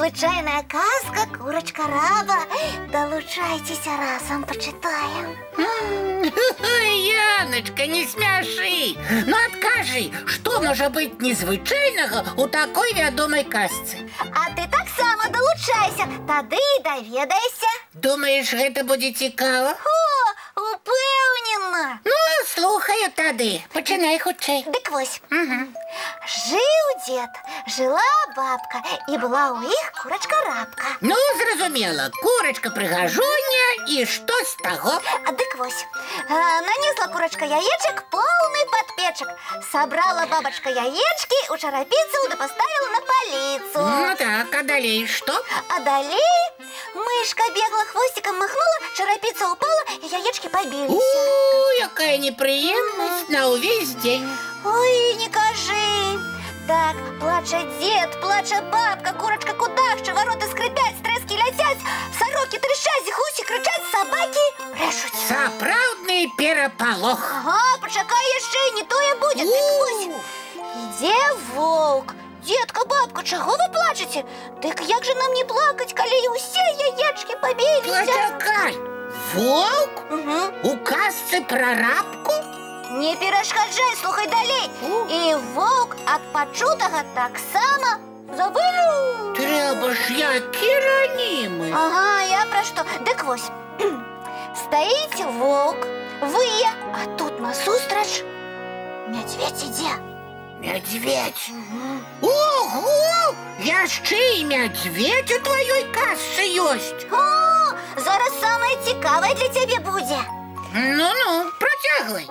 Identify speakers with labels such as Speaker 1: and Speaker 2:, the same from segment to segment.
Speaker 1: незвычайная казка «Курочка раба». Долучайтесь, разом почитаем.
Speaker 2: Яночка, не смяши. Ну адкажы, што можа быць незвычайнага у такой вядомай казцы?
Speaker 1: А ты таксама долучайся, тады і даведаешся.
Speaker 2: Думаеш, гэта будзе цікава?
Speaker 1: О, упэўнена.
Speaker 2: Ну, слухаю тады. Пачынай хутчэй.
Speaker 1: Дык вось. Жыў дзед, жыла бабка, і была ў іх курачка-рабка.
Speaker 2: Ну, зразумела, курачка-прыгажуня, і што з таго?
Speaker 1: Дык вось, нанесла курачка яечек поўны падпечак. Сабрала бабачка яечкі ў чарапіцу да паставіла на паліцу.
Speaker 2: Ну так, а далей што?
Speaker 1: А далей мышка бегла, хвостиком махнула, чарапіца упала, і яечкі пабіліся.
Speaker 2: Якая непрыемнасць на ўвесь дзень.
Speaker 1: Ой, не кажы. Так, плача дзед, плача бабка, курочка кудахча, ворота скрипять, стрэскі ляцяць, сорокі трышаць, гусі крычаць, сабакі брэшуць.
Speaker 2: Сапраўдны перапалох.
Speaker 1: Ага, пачакай яшчэ, не тое будзе. Дык вось, ідзе воўк. Дзедка, бабка, чаго вы плачаце? Дык як жа нам не плакаць, калі ўсе яечкі пабіліся?
Speaker 2: Пачакай, воўк? У казцы пра рабку?
Speaker 1: Не перашкаджай, слухай далей. І воўк ад пачутага таксама завыў.
Speaker 2: Трэба ж, які ранімы.
Speaker 1: Ага, я пра што? Дык вось, стаіць воўк, вые, а тут насустрач мядзведзь ідзе.
Speaker 2: Мядзведь? Ого! Яшчэ і мядзведь у тваёй казцы ёсць.
Speaker 1: О, зараз самае цікавае для цябе будзе.
Speaker 2: Ну-ну, працягвай.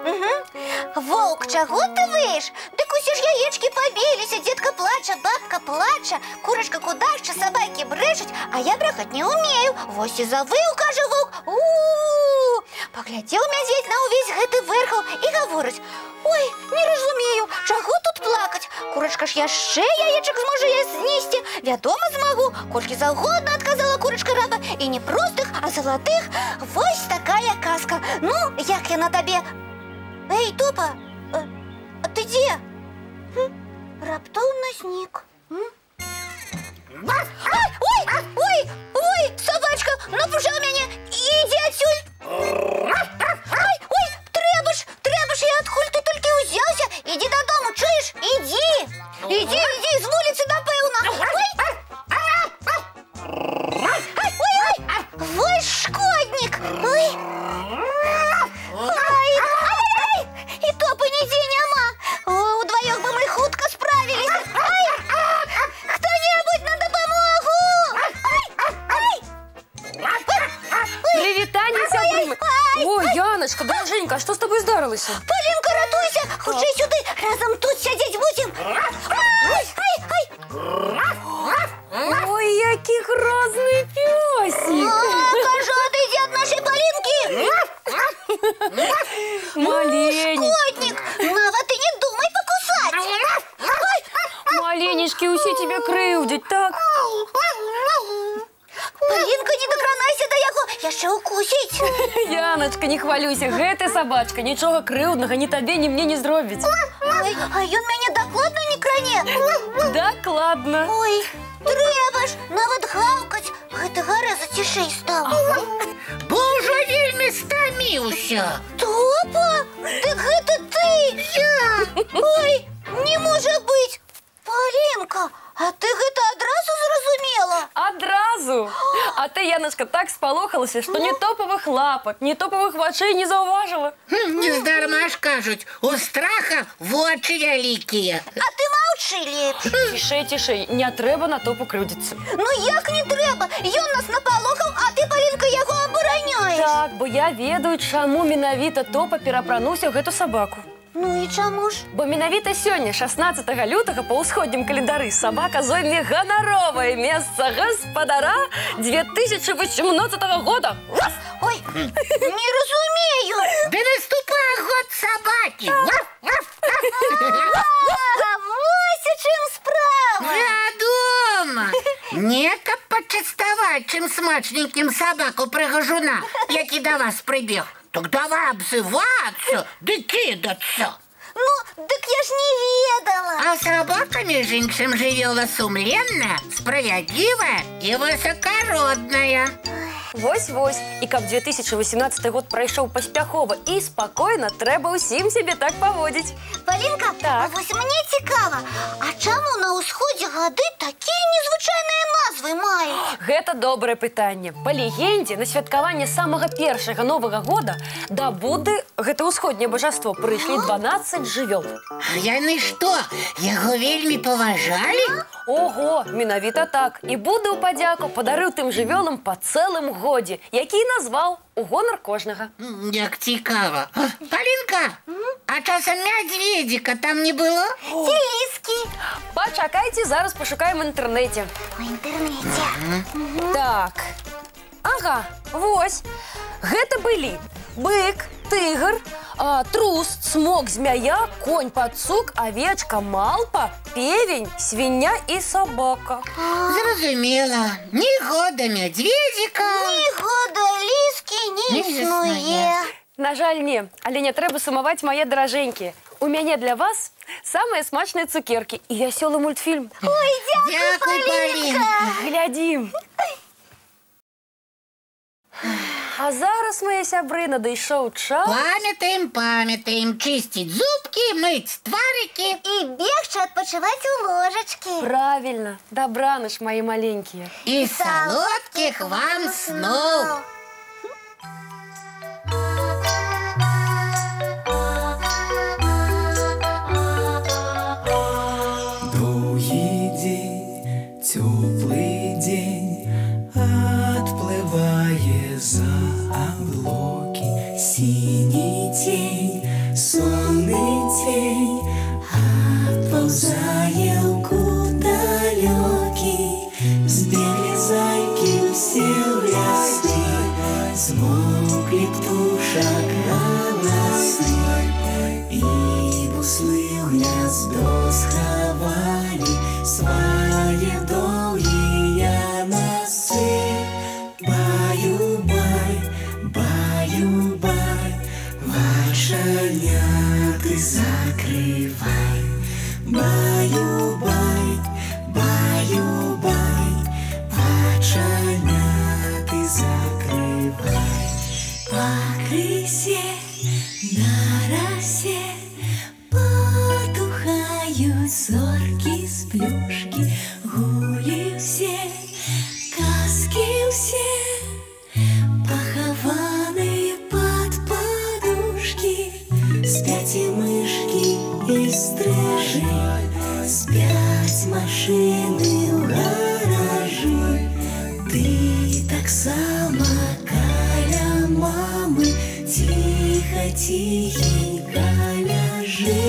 Speaker 1: Воўк, чаго ты выеш? Дык усе ж яечкі пабіліся, дзедка плача, бабка плача, курачка кудахча, сабакі брэшуць, а я брахаць не ўмею. Вось і завыў, кажа воўк. У-у-у! Паглядзеў мядзведзь на ўвесь гэты вэрхал і гаворыць: ой, не разумею, чаго тут плакаць? Курачка ж яшчэ яечак зможа я знесці. Вядома, змагу, колькі заўгодна, адказала курачка раба, і не простых, а залатых. Вось такая казка. Ну, як яна табе? Эй, Топа, а ты дзе? Раптоўна знік. Ой, собачка, напужаў мяне, ідзі адсюль. Ой, трэба ж, я адкуль ты толькі ўзяўся? Ідзі дадому, чуеш? Ідзі, з вуліцы, напэўна. Ой, шкоднік. І Топы нідзе няма. Удваёх бы мы хутка справіліся. Хто-небудзь на дапамогу.
Speaker 3: Прывітанне, сябры. Ой, Яночка, дороженька, што з табой здарылася?
Speaker 1: Палінка, ратуйся, хутчэй сюды, разам тут сядзець будзем.
Speaker 3: Ой, які грозны пёсик.
Speaker 1: Кажа, адыдзі ад нашай Палінкі.
Speaker 3: Маленечкі.
Speaker 1: Шкоднік, нават і не думай пакусаць.
Speaker 3: Маленечкі, усе тебе крыўдзяць, так?
Speaker 1: Палінка, не дакранайся да яго, яшчэ укусіць.
Speaker 3: Яночка, не хвалюйся, гэта сабачка нічога крыўднага ні табе, ні мне не зробіць.
Speaker 1: Ой, а ён мяне дакладна не кране?
Speaker 3: Дакладна.
Speaker 1: Ой, трэба ж нават гаўкаць. Гэты гарэза цішэй стаў.
Speaker 2: Бо ўжо вельмі стаміўся.
Speaker 1: Топа? Дык гэта ты? Я? Ой, не можа быць. Палінка, а ты гэта адразу зразумела?
Speaker 3: Адразу. А ты, Яночка, так спалохалася, што ні топавых лапак, ні топавых вачэй не заўважыла.
Speaker 2: Нездарма ж кажуць, у страха вочы вялікія.
Speaker 1: А ты маўчы лепш.
Speaker 3: Цішэй, не трэба на топу крыўдзіцца.
Speaker 1: Ну як не трэба? Ён нас напалохаў, а ты, Палінка, яго абараняеш.
Speaker 3: Так, бо я ведаю, чаму менавіта топа перапрануўся ў гэту сабаку.
Speaker 1: Ну і чаму ж?
Speaker 3: Бо менавіта сёння, 16 лютага, па ўсходнім календары, сабака зойме ганаровае месца гаспадара 2018 года.
Speaker 1: Ой, не разумею.
Speaker 2: Да наступае год сабакі.
Speaker 1: Вось у чым справа.
Speaker 2: Вядома. Не каб пачаставаць чым смачненькім сабаку-прыгажуна, які да вас прыбег. Так давай абзывацца ды кідацца.
Speaker 1: Ну, так я ж не ведала.
Speaker 2: А собака, между іншим, жывёла сумленная, справедливая и высокородная.
Speaker 3: Вось-вось. І каб 2018 год прайшоў паспяхова і спакойна, трэба ўсім сябе так паводзіць.
Speaker 1: Палінка,
Speaker 3: Так.
Speaker 1: вось мне цікава, а чаму на ўсходзе гады такія незвычайныя назвы маюць?
Speaker 3: Гэта добрае пытанне. Па легендзе, на святкаванне самага першага Новага года да Будды, гэта ўсходняе бажаство, прыйшлі 12 жывёл.
Speaker 2: А яны што, яго вельмі паважалі?
Speaker 3: Ого, менавіта так. І Будда ў падзяку падарыў тым жывёлам па цэлым годзе, які назваў у гонар кожнага.
Speaker 2: Як цікава. Палінка, а часам мядзведзіка там не было?
Speaker 1: Ці ліскі
Speaker 3: Пачакайце, зараз пашукаем у інтэрнэце.
Speaker 1: у інтэрнэце.
Speaker 3: Так. Ага, вось. Гэта былі бык, тыгр, трус, смок, змяя, конь, пацук, авечка, малпа, певень, свіння і сабака.
Speaker 2: Зразумела. Ні года мядзведзіка.
Speaker 1: Ні года ліскі не
Speaker 2: Не
Speaker 1: існуе.
Speaker 2: існуе.
Speaker 3: На жаль, не, але не трэба сумаваць, мае даражэнькія. У мяне для вас самыя смачныя цукеркі і вясёлы мультфільм.
Speaker 1: Ой,
Speaker 2: Дякуй, Палінка.
Speaker 3: Глядзім. А зараз, мае сябры, надышоў час.
Speaker 2: Памятаем, чысціць зубкі, мыць тварыкі.
Speaker 1: І бегчы адпачываць у ложачкі.
Speaker 3: Правильно, дабраныш, мои маленькие.
Speaker 2: І салодкіх вам сноў.
Speaker 4: Доўгі дзень, цёплы дзень, адплывае за аблокі. Сіні цень, сонны цень, адпаўзае ў кут далёкі. Збеглі зайкі ўсе ў лясы, змоўклі птушак галасы, і буслы ў гняздо схавалі свае доўгія носы. Баю-бай, баю-бай, вачаняты закрывай. Баю-бай, баю-бай, вачаняты закрывай. Пакрысе, на расе потухаюць зоркі з плюшкі. Гулі ўсе, казкі ўсе, пахаваныя пад падушкі. Спяць і мышкі, і стрыжы, спяць машыны ў гаражы. Ты таксама каля мамы, ціха-ціхенька ляжы.